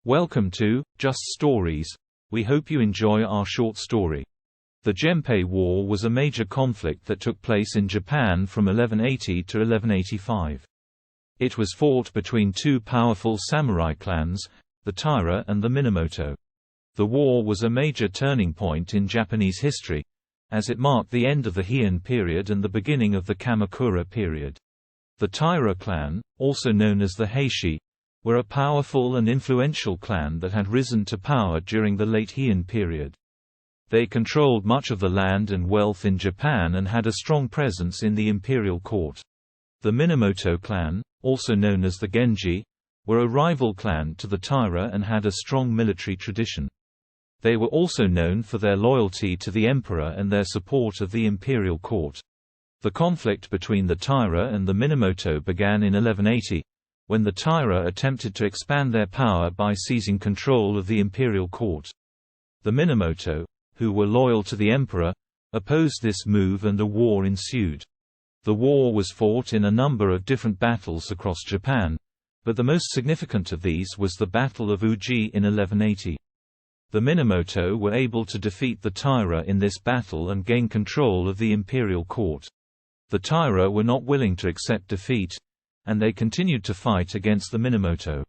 Welcome to Just Stories. We hope you enjoy our short story. The Genpei War was a major conflict that took place in Japan from 1180 to 1185. It was fought between two powerful samurai clans, the Taira and the Minamoto. The war was a major turning point in Japanese history, as it marked the end of the Heian period and the beginning of the Kamakura period. The Taira clan, also known as the Heishi, were a powerful and influential clan that had risen to power during the late Heian period. They controlled much of the land and wealth in Japan and had a strong presence in the Imperial Court. The Minamoto clan, also known as the Genji, were a rival clan to the Taira and had a strong military tradition. They were also known for their loyalty to the emperor and their support of the Imperial Court. The conflict between the Taira and the Minamoto began in 1180, when the Taira attempted to expand their power by seizing control of the Imperial Court. The Minamoto, who were loyal to the emperor, opposed this move and a war ensued. The war was fought in a number of different battles across Japan, but the most significant of these was the Battle of Uji in 1180. The Minamoto were able to defeat the Taira in this battle and gain control of the Imperial Court. The Taira were not willing to accept defeat, and they continued to fight against the Minamoto.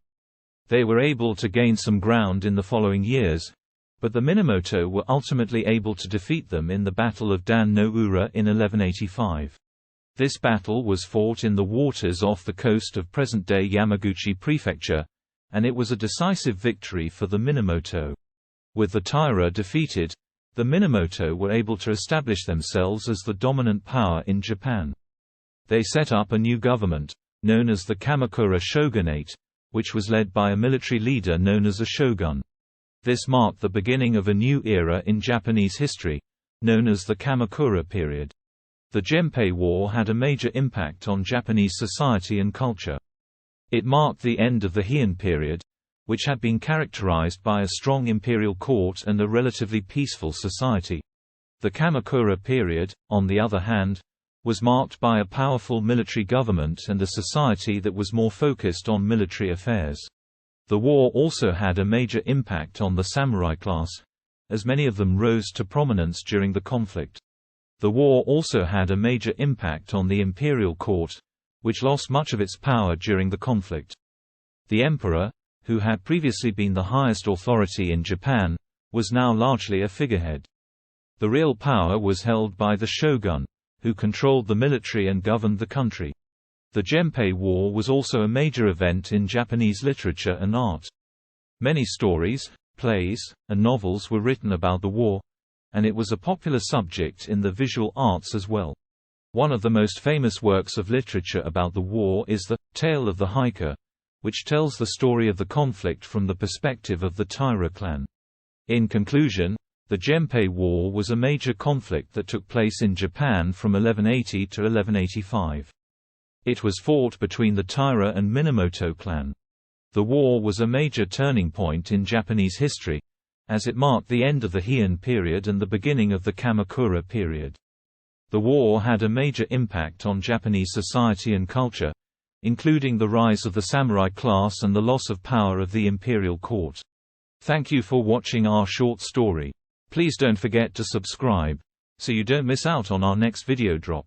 They were able to gain some ground in the following years, but the Minamoto were ultimately able to defeat them in the Battle of Dan-no-ura in 1185. This battle was fought in the waters off the coast of present-day Yamaguchi Prefecture, and it was a decisive victory for the Minamoto. With the Taira defeated, the Minamoto were able to establish themselves as the dominant power in Japan. They set up a new government, known as the Kamakura Shogunate, which was led by a military leader known as a shogun. This marked the beginning of a new era in Japanese history, known as the Kamakura period. The Gempei War had a major impact on Japanese society and culture. It marked the end of the Heian period, which had been characterized by a strong imperial court and a relatively peaceful society. The Kamakura period, on the other hand, was marked by a powerful military government and a society that was more focused on military affairs. The war also had a major impact on the samurai class, as many of them rose to prominence during the conflict. The war also had a major impact on the Imperial Court, which lost much of its power during the conflict. The emperor, who had previously been the highest authority in Japan, was now largely a figurehead. The real power was held by the shogun, who controlled the military and governed the country. The Genpei War was also a major event in Japanese literature and art. Many stories, plays, and novels were written about the war, and it was a popular subject in the visual arts as well. One of the most famous works of literature about the war is the Tale of the Hiker, which tells the story of the conflict from the perspective of the Taira clan. In conclusion, the Genpei War was a major conflict that took place in Japan from 1180 to 1185. It was fought between the Taira and Minamoto clan. The war was a major turning point in Japanese history, as it marked the end of the Heian period and the beginning of the Kamakura period. The war had a major impact on Japanese society and culture, including the rise of the samurai class and the loss of power of the Imperial Court. Thank you for watching our short story. Please don't forget to subscribe, so you don't miss out on our next video drop.